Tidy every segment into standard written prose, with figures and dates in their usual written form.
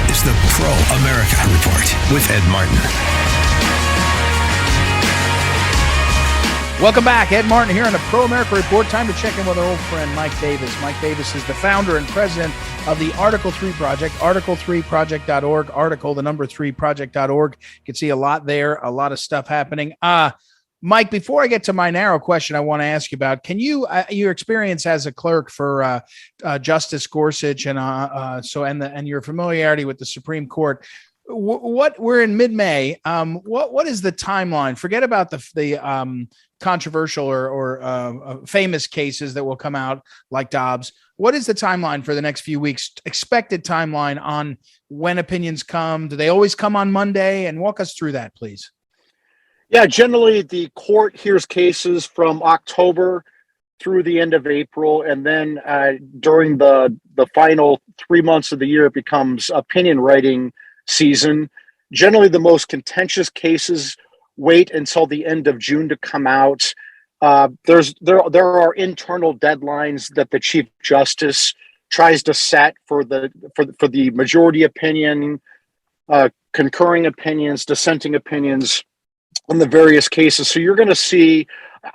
is the Pro-America Report with Ed Martin. Welcome back. Ed Martin here on the Pro-America Report. Time to check in with our old friend, Mike Davis. Mike Davis is the founder and president of the Article 3 Project, article3project.org, article, the number 3project.org. You can see a lot there, a lot of stuff happening. Mike, before I get to my narrow question, I want to ask you about, can you, your experience as a clerk for Justice Gorsuch and your familiarity with the Supreme Court, what we're in mid-May, what is the timeline? Forget about the controversial or famous cases that will come out like Dobbs. What is the timeline for the next few weeks? Expected timeline on when opinions come? Do they always come on Monday? And walk us through that, please. Yeah, generally the court hears cases from October through the end of April, and then during the final 3 months of the year, it becomes opinion writing season. Generally, the most contentious cases wait until the end of June to come out. There are internal deadlines that the Chief Justice tries to set for the majority opinion, concurring opinions, dissenting opinions on the various cases. So you're going to see,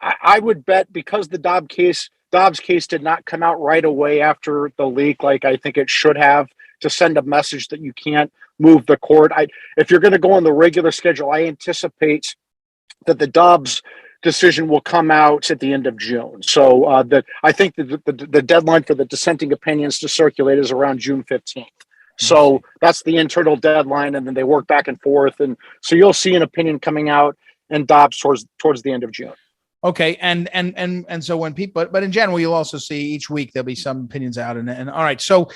I would bet, because the Dobbs case did not come out right away after the leak, like I think it should have, to send a message that you can't move the court. If you're going to go on the regular schedule, I anticipate that the Dobbs decision will come out at the end of June. So I think the deadline for the dissenting opinions to circulate is around June 15th. So that's the internal deadline, and then they work back and forth, and so you'll see an opinion coming out in Dobbs towards the end of June. Okay, and so when people, but in general, you'll also see each week there'll be some opinions out, and all right. So,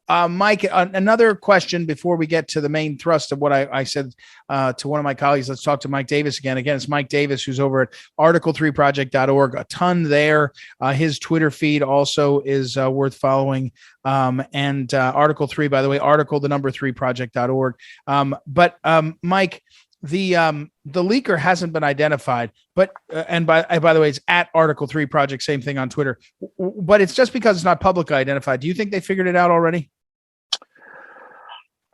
Mike, another question before we get to the main thrust of what I said to one of my colleagues. Let's talk to Mike Davis again. Again, it's Mike Davis, who's over at article3project.org. A ton there. His Twitter feed also is worth following. And Article 3, by the way, article, the number 3project.org. But Mike, the leaker hasn't been identified, but and by the way, it's at Article 3 Project, same thing on Twitter. But it's just because it's not publicly identified. Do you think they figured it out already?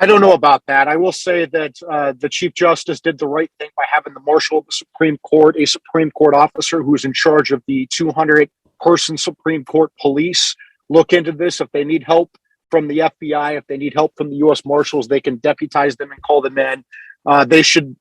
I don't know about that. I will say that the Chief Justice did the right thing by having the Marshal of the Supreme Court, a Supreme Court officer who's in charge of the 200-person Supreme Court police, look into this. If they need help from the FBI, if they need help from the U.S. Marshals, they can deputize them and call them in. They should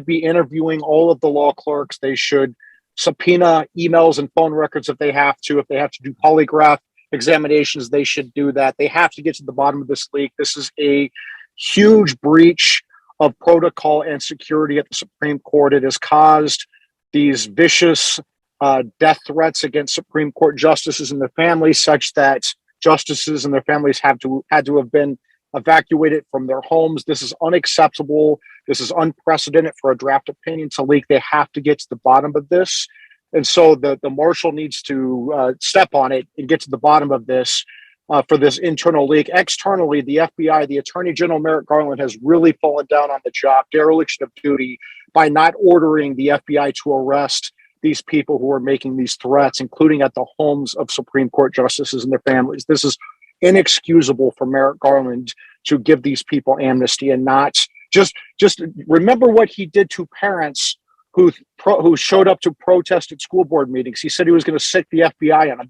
be interviewing all of the law clerks. They should subpoena emails and phone records if they have to. If they have to do polygraph examinations, they should do that. They have to get to the bottom of this leak. This is a huge breach of protocol and security at the Supreme Court. It has caused these vicious death threats against Supreme Court justices and their families, such that justices and their families had to have been evacuated from their homes. This is unacceptable. This is unprecedented for a draft opinion to leak. They have to get to the bottom of this. And so the marshal needs to step on it and get to the bottom of this for this internal leak. Externally, the FBI, the Attorney General Merrick Garland, has really fallen down on the job, dereliction of duty, by not ordering the FBI to arrest these people who are making these threats, including at the homes of Supreme Court justices and their families. This is inexcusable for Merrick Garland to give these people amnesty and not just remember what he did to parents who showed up to protest at school board meetings. He said he was going to sic the FBI on them.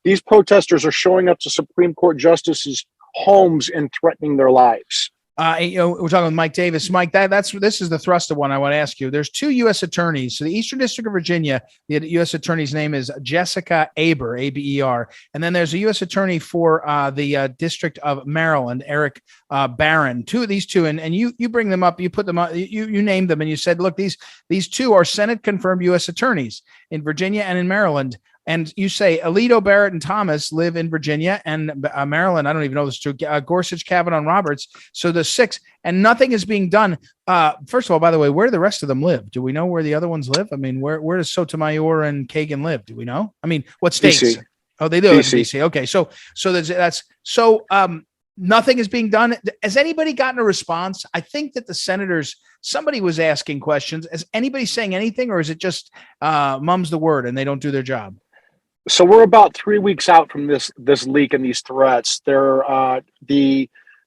These protesters are showing up to Supreme Court justices' homes and threatening their lives. We're talking with Mike Davis. Mike, this is the thrust of one I want to ask you. There's two U.S. attorneys. So the Eastern District of Virginia, the U.S. attorney's name is Jessica Aber, A-B-E-R. And then there's a U.S. attorney for the District of Maryland, Eric Barron. These two, and you bring them up, you put them up, you named them, and you said, look, these two are Senate confirmed U.S. attorneys in Virginia and in Maryland. And you say Alito, Barrett, and Thomas live in Virginia and Maryland. I don't even know this is true. Gorsuch, Kavanaugh, and Roberts. So the six, and nothing is being done. First of all, by the way, where do the rest of them live? Do we know where the other ones live? I mean, where does Sotomayor and Kagan live? Do we know? I mean, what states? DC. Oh, they live in DC. Okay, so nothing is being done. Has anybody gotten a response? I think that the senators, somebody was asking questions. Is anybody saying anything, or is it just mum's the word and they don't do their job? So we're about 3 weeks out from this leak and these threats. The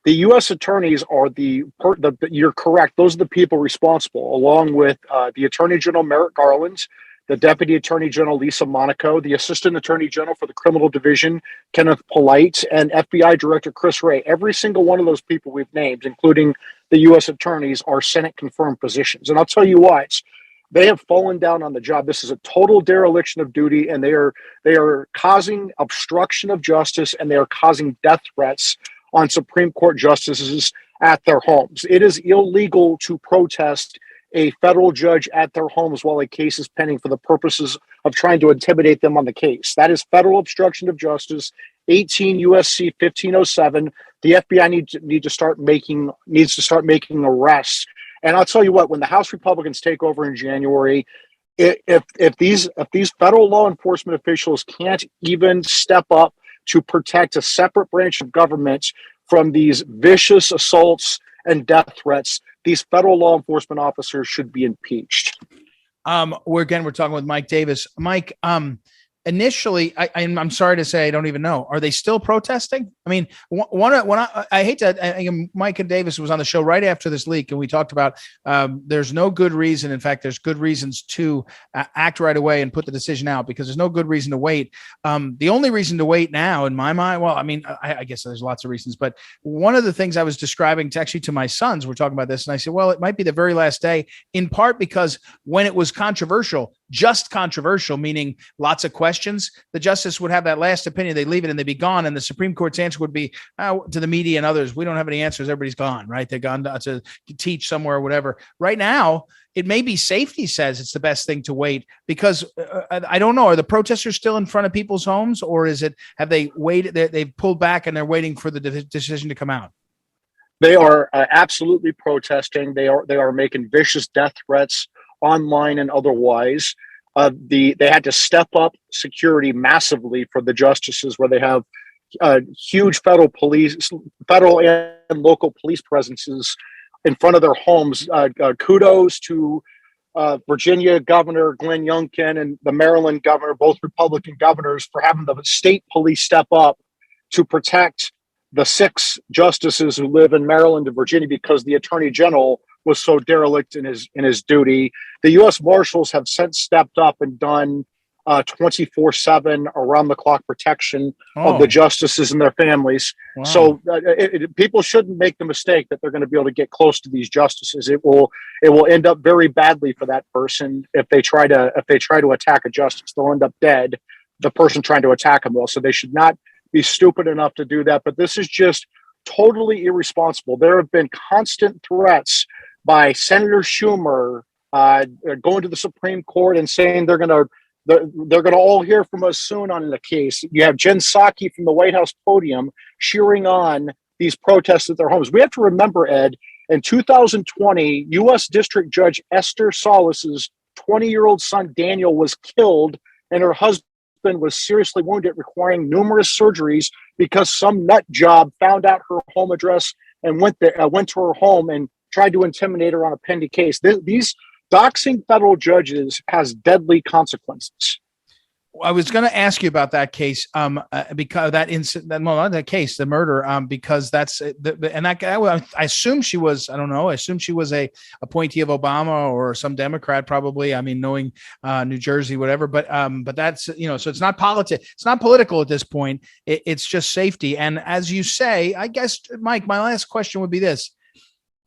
The U.S. attorneys are you're correct. Those are the people responsible, along with the Attorney General Merrick Garland, the Deputy Attorney General Lisa Monaco, the Assistant Attorney General for the Criminal Division Kenneth Polite, and FBI Director Chris Wray. Every single one of those people we've named, including the U.S. attorneys, are Senate confirmed positions. And I'll tell you what, they have fallen down on the job. This is a total dereliction of duty, and they are causing obstruction of justice, and they are causing death threats on Supreme Court justices at their homes. It is illegal to protest a federal judge at their homes while a case is pending for the purposes of trying to intimidate them on the case. That is federal obstruction of justice, 18 USC 1507. The FBI needs to start making arrests. And I'll tell you what, when the House Republicans take over in January, if these federal law enforcement officials can't even step up to protect a separate branch of government from these vicious assaults and death threats, these federal law enforcement officers should be impeached. We're talking with Mike Davis. Mike, initially, I'm sorry to say, I don't even know. Are they still protesting? I mean, I hate to. Mike and Davis was on the show right after this leak, and we talked about there's no good reason. In fact, there's good reasons to act right away and put the decision out, because there's no good reason to wait. The only reason to wait now, in my mind, well, I mean, I guess there's lots of reasons, but one of the things I was describing to my sons, we're talking about this, and I said, well, it might be the very last day, in part because when it was controversial, just controversial, meaning lots of questions, the justice would have that last opinion, they'd leave it and they'd be gone. And the Supreme Court's answer would be to the media and others, we don't have any answers. Everybody's gone, right? They're gone to teach somewhere or whatever. Right now, it may be safety says it's the best thing to wait, because I don't know, are the protesters still in front of people's homes, or have they waited? They've pulled back and they're waiting for the decision to come out? They are absolutely protesting. They are making vicious death threats online and otherwise. They had to step up security massively for the justices, where they have huge federal and local police presences in front of their homes. Kudos to Virginia Governor Glenn Youngkin and the Maryland governor, both Republican governors, for having the state police step up to protect the 6 justices who live in Maryland and Virginia, because the Attorney General was so derelict in his duty. The U.S. Marshals have since stepped up and done 24/7 around the clock protection of the justices and their families. Wow. So people shouldn't make the mistake that they're going to be able to get close to these justices. It will end up very badly for that person if they try to attack a justice. They'll end up dead. The person trying to attack them will. So they should not be stupid enough to do that. But this is just totally irresponsible. There have been constant threats by Senator Schumer going to the Supreme Court and saying they're going to all hear from us soon on the case. You have Jen Psaki from the White House podium cheering on these protests at their homes. We have to remember, Ed, in 2020, U.S. District Judge Esther Salas's 20-year-old son Daniel was killed, and her husband was seriously wounded, requiring numerous surgeries because some nut job found out her home address and went to her home and tried to intimidate her on a pending case. These doxing federal judges has deadly consequences. I was going to ask you about that case, because that incident, not that case, the murder, because that's I assume she was, I don't know, I assume she was a appointee of Obama or some Democrat, probably. I mean, knowing New Jersey, whatever, but that's, so it's not it's not political at this point. It's just safety. And as you say, I guess, Mike, my last question would be this: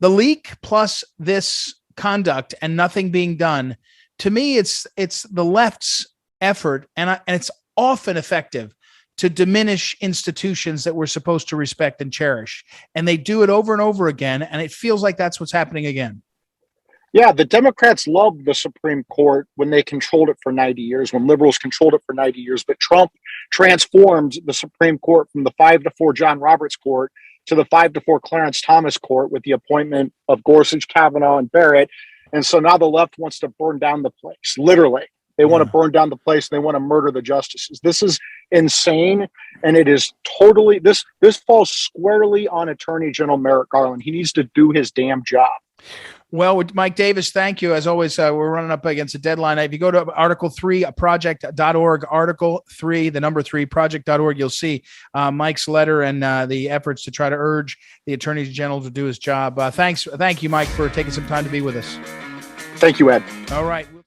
the leak plus this conduct and nothing being done. To me, it's the left's effort, and it's often effective, to diminish institutions that we're supposed to respect and cherish. And they do it over and over again. And it feels like that's what's happening again. Yeah, the Democrats loved the Supreme Court when they controlled it for 90 years, when liberals controlled it for 90 years. But Trump transformed the Supreme Court from the 5-4 John Roberts Court to the 5-4 Clarence Thomas Court with the appointment of Gorsuch, Kavanaugh, and Barrett. And so now the left wants to burn down the place, literally. They want to burn down the place. And they want to murder the justices. This is insane. And it is totally, this falls squarely on Attorney General Merrick Garland. He needs to do his damn job. Well, with Mike Davis, thank you. As always, we're running up against a deadline. If you go to article3project.org, article3, the number 3 project.org, you'll see Mike's letter and the efforts to try to urge the Attorney General to do his job. Thank you, Mike, for taking some time to be with us. Thank you, Ed. All right.